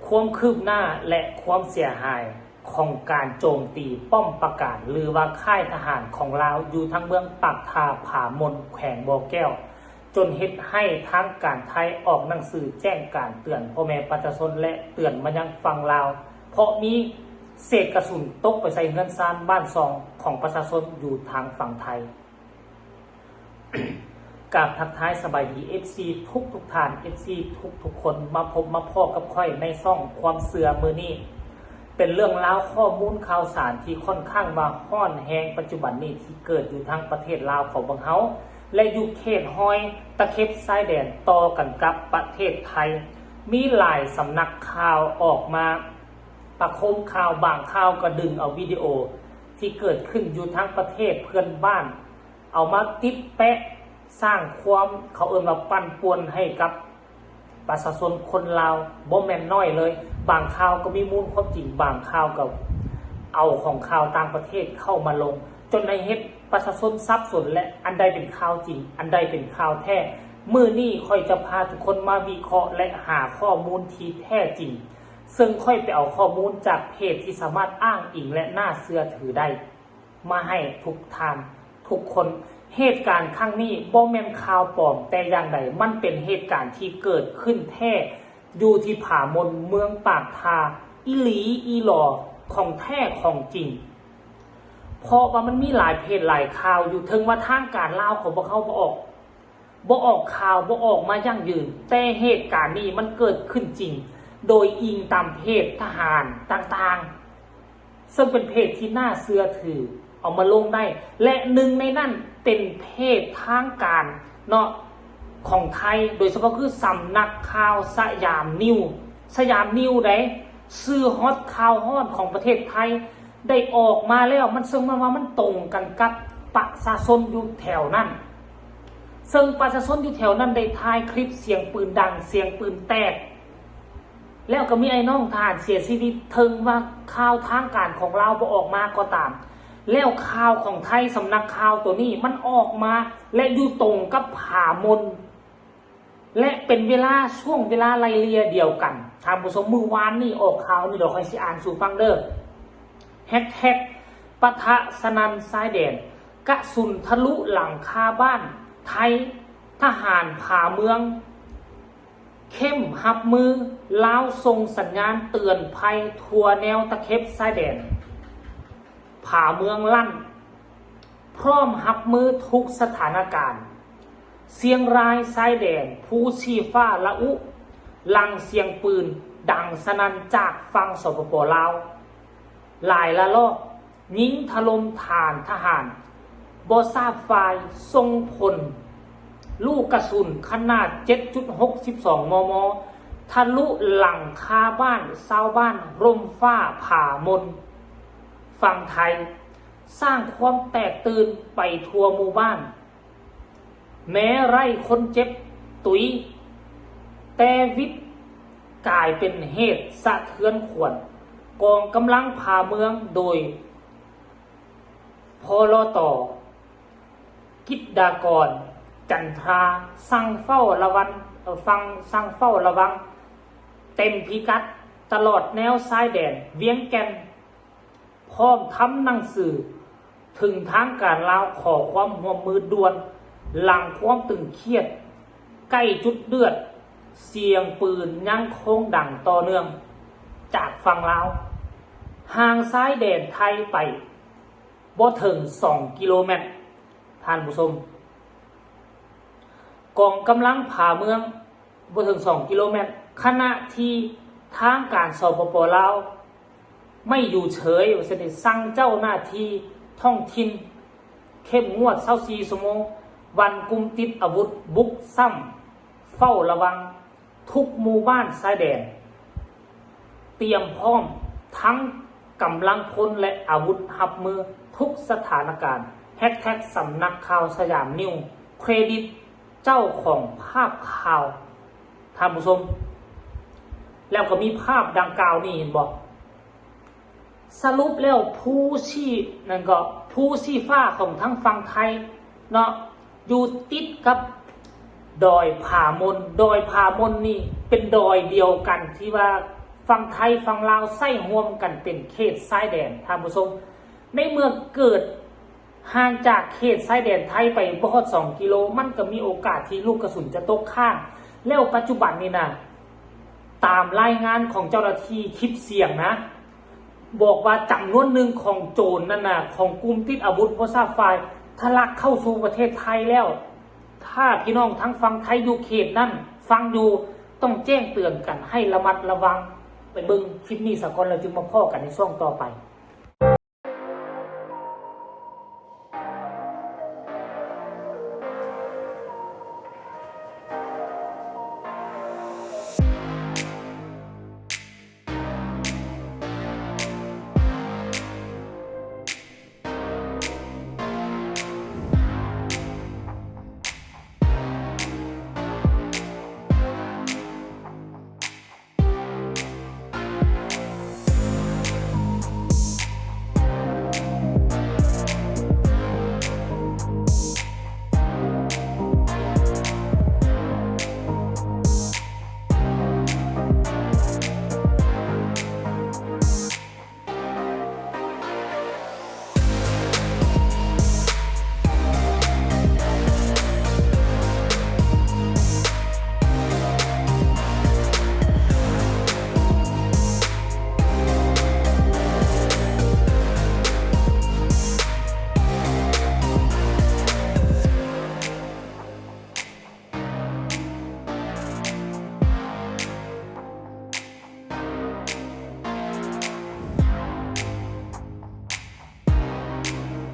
ความคืบหน้าและความเสียหายของการโจมตีป้อมปราการหรือว่าค่ายทหารของลาวอยู่ทั้งเมืองปากทาผามนแขวงบ่อแก้วจนเฮ็ดให้ทางการไทยออกหนังสือแจ้งการเตือนพ่อแม่ประชาชนและเตือนมายังฝั่งลาวเพราะมีเศษกระสุนตกไปใส่เฮือนซ่านบ้านซองของประชาชนอยู่ทางฝั่งไทย กราบทักทายสบายดี FC ทุกท่าน FC ทุกคนมาพบมาพ่อกับค่อยในซ่องความเสื่อมือนี้เป็นเรื่องราวข้อมูลข่าวสารที่ค่อนข้างมาฮ้อนแฮงปัจจุบันนี้ที่เกิดอยู่ทางประเทศลาวของบังเฮาและอยู่เขตห้อยตะเข็บชายแดนต่อกันกับประเทศไทยมีหลายสำนักข่าวออกมาประโคมข่าวบางข่าวก็ดึงเอาวิดีโอที่เกิดขึ้นอยู่ทั้งประเทศเพื่อนบ้านเอามาติดแปะสร้างความเขาเอิ้นว่าปั่นป่วนให้กับประชาชนคนลาวบ่แม่นน้อยเลยบางข่าวก็มีมูลความจริงบางข่าวก็เอาของข่าวต่างประเทศเข้ามาลงจนในเฮ็ดประชาชนสับสนและอันใดเป็นข่าวจริงอันใดเป็นข่าวแท้มื้อนี้ค่อยจะพาทุกคนมาวิเคราะห์และหาข้อมูลที่แท้จริงซึ่งค่อยไปเอาข้อมูลจากเพจที่สามารถอ้างอิงและน่าเชื่อถือได้มาให้ทุกท่านทุกคนเหตุการณ์ครั้งนี้บ่แม่นข่าวปลอมแต่อย่างใดมันเป็นเหตุการณ์ที่เกิดขึ้นแท้อยู่ที่ผามนเมืองปากทาอีหลีอีหลอของแท้ของจริงเพราะว่ามันมีหลายเพจหลายข่าวอยู่ถึงว่าทางการลาวของบ่เข้าบ่ออกข่าวบ่ออกมายั่งยืนแต่เหตุการณ์นี้มันเกิดขึ้นจริงโดยอิงตามเพจทหารต่างๆซึ่งเป็นเพจที่น่าเชื่อถือเอามาลงได้และหนึ่งในนั้นเป็นเพจทางการเนาะของไทยโดยเฉพาะคือสำนักข่าวสยามนิวได้ชื่อฮอตข่าวฮอตของประเทศไทยได้ออกมาแล้วมันซึ่งว่ามันตรงกันกับประชาชนอยู่แถวนั้นซึ่งประชาชนอยู่แถวนั้นได้ถ่ายคลิปเสียงปืนดังเสียงปืนแตกแล้วก็มีไอ้น้องทหารเสียชีวิตถึงว่าข่าวทางการของเราบ่ออกมาก็ตามแล้วข่าวของไทยสำนักข่าวตัวนี้มันออกมาและอยู่ตรงกับผามนและเป็นช่วงเวลาไล่เลี่ยเดียวกันท่านผู้ชมมื้อวานนี่ออกข่าวนี่เดี๋ยวค่อยสิอ่านสู่ฟังเด้อแฮกปะทะสนั่นชายแดนกระสุนทะลุหลังคาบ้านไทยทหารผาเมืองเข้มหับมือลาวส่งสัญญาณเตือนภัยทั่วแนวตะเข็บชายแดนผาเมืองลั่นพร้อมหับมือทุกสถานการณ์เสียงรายชายแดนภูชีฟ้าละอุลังเสียงปืนดังสนั่นจากฝั่งสปป.ลาวหลายละลอกยิงถล่มฐานทหารบ่ทราบฝ่ายทรงผลลูกกระสุนขนาด 7.62 มม. ทะลุหลังคาบ้านชาวบ้านร่มฟ้าผามนฝั่งไทยสร้างความแตกตื่นไปทั่วหมู่บ้านแม้ไร่คนเจ็บตุ๋ยแต่วิทย์กลายเป็นเหตุสะเทือนขวัญกองกำลังผาเมืองโดยพลต.กิตดากรจันทราสั่งเฝ้าระวังเต็มพิกัดตลอดแนวชายแดนเวียงแก่นพร้อมทำหนังสือถึงทางการลาวขอความร่วมมือด่วนหลังความตึงเครียดใกล้จุดเดือดเสียงปืนยังคงดังต่อเนื่องจากฝั่งลาวห่างชายแดนไทยไปบ่ถึง2 กิโลเมตรท่านผู้ชมกองกำลังผาเมืองบ่ถึง2 กิโลเมตรขณะที่ทางการสปป.ลาวไม่อยู่เฉยว่าจะสั่งเจ้าหน้าที่ท้องถิ่นเข้มงวด24 ชั่วโมงวันกุมติดอาวุธบุกซ้ำเฝ้าระวังทุกหมู่บ้านชายแดนเตรียมพร้อมทั้งกำลังพลและอาวุธหับมือทุกสถานการณ์แฮชแท็กสำนักข่าวสยามนิวเครดิตเจ้าของภาพข่าวท่านผู้ชมแล้วก็มีภาพดังกล่าวนี่เห็นบอกสรุปแล้วผู้ชี้ฟ้าของทั้งฝั่งไทยเนาะอยู่ติดกับดอยผามนนี่เป็นดอยเดียวกันที่ว่า ฝั่งไทยฝั่งลาวใส่ห่วมกันเป็นเขตชายแดนท่านผู้ชมในเมื่อเกิดห่างจากเขตชายแดนไทยไปบ่ฮอด2 กิโลมันก็มีโอกาสที่ลูกกระสุนจะตกข้างแล้วปัจจุบันนี่นะตามรายงานของเจ้าหน้าที่คลิปเสียงนะบอกว่าจำนวนหนึ่งของโจรนั่นนะของกลุ่มติดอาวุธบ่ทราบฝ่ายทะลักเข้าสู่ประเทศไทยแล้วถ้าพี่น้องทั้งฝั่งไทยอยู่เขตนั้นฟังอยู่ต้องแจ้งเตือนกันให้ระมัดระวังไปเบิ่งคลิปนี้สักก่อนเราจึงมาพ้อกันในช่วงต่อไป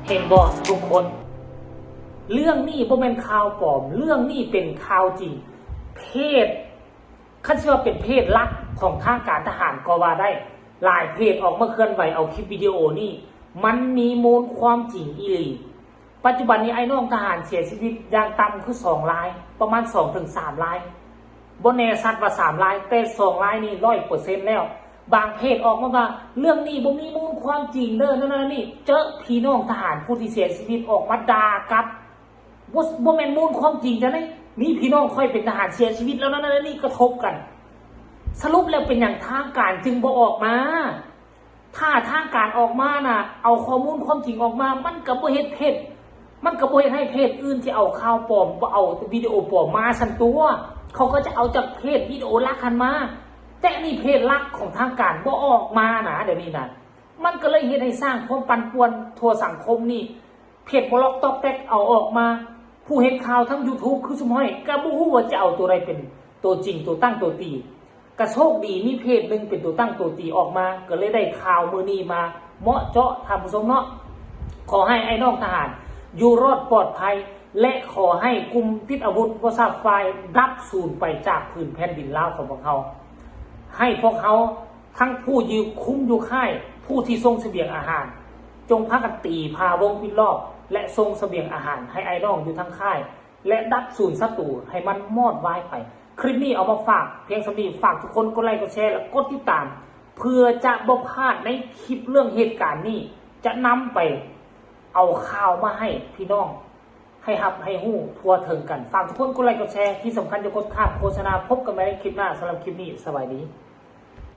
เห็นบ่ทุกคนเรื่องนี้บ่แม่นข่าวปลอมเรื่องนี้เป็นข่าวจริงเพศคันสิว่าเป็นเพศลักของทางการทหารก็ว่าได้หลายเพจออกมาเคลื่อนไหวเอาคลิปวิดีโอนี่มันมีมูลความจริงอีหลีปัจจุบันนี้ไอ้น้องทหารเสียชีวิตอย่างต่ำคือ2 รายประมาณ 2-3 รายบ่แน่ชัดว่า3 รายแต่2 รายนี่ 100% แล้วบางเพจออกมาว่าเรื่องนี้บ่มีมูลความจริงเด้อนั่นนี่เจอพี่น้องทหารผู้ที่เสียชีวิตออกมาด่ากับบ่แม่นมูลความจริงจังได๋มีพี่น้องค่อยเป็นทหารเสียชีวิตแล้วนั่นนี่กระทบกันสรุปแล้วเป็นอย่างทางการจึงบ่ออกมาถ้าทางการออกมาน่ะเอาข้อมูลความจริงออกมามันก็บ่เฮ็ดเพจมันก็บ่เฮ็ดให้เพจอื่นที่เอาข่าวปลอมบ่เอาวิดีโอปลอมมาซั่นตัวเขาก็จะเอาจากเพจวิดีโอลักหันมาแต่นี่เพจลักของทางการบ่ออกมานะเดี๋ยวนี้นะมันก็เลยเฮ็ดให้สร้างความปั่นป่วนทั่วสังคมนี่เพจบล็อกต๊อกแต๊กเอาออกมาผู้เห็นข่าวทั้ง YouTube คือซุมห้อยก็บ่ฮู้ว่าจะเอาตัวใดเป็นตัวจริงตัวตั้งตัวตีก็โชคดีมีเพจนึงเป็นตัวตั้งตัวตีออกมาก็เลยได้ข่าวมื้อนี้มาเหมาะเจาะท่านผู้ชมเนาะขอให้ไอ้น้องทหารอยู่รอดปลอดภัยและขอให้กลุ่มติดอาวุธบ่ทราบฝ่ายดับสูญไปจากพื้นแผ่นดินลาวของพวกเขาให้พวกเขาทั้งผู้ยืนคุ้มอยู่ค่ายผู้ที่ทรงเสบียงอาหารจงพากันตีพาวงปิดรอบและทรงเสบียงอาหารให้ไอ้น้องอยู่ทั้งค่ายและดับสูญศัตรูให้มันมอดวายไปคลิปนี้เอามาฝากเพียงสำนีฝากทุกคนกดไลค์กดแชร์และกดติดตามเพื่อจะบ่พลาดในคลิปเรื่องเหตุการณ์นี้จะนำไปเอาข่าวมาให้พี่น้องให้ฮับให้ฮู้ทั่วถึงกันฝากทุกคนกดไลค์กดแชร์ที่สำคัญอย่ากดข้ามโฆษณาพบกันใหม่ในคลิปหน้าสำหรับคลิปนี้สวัสดี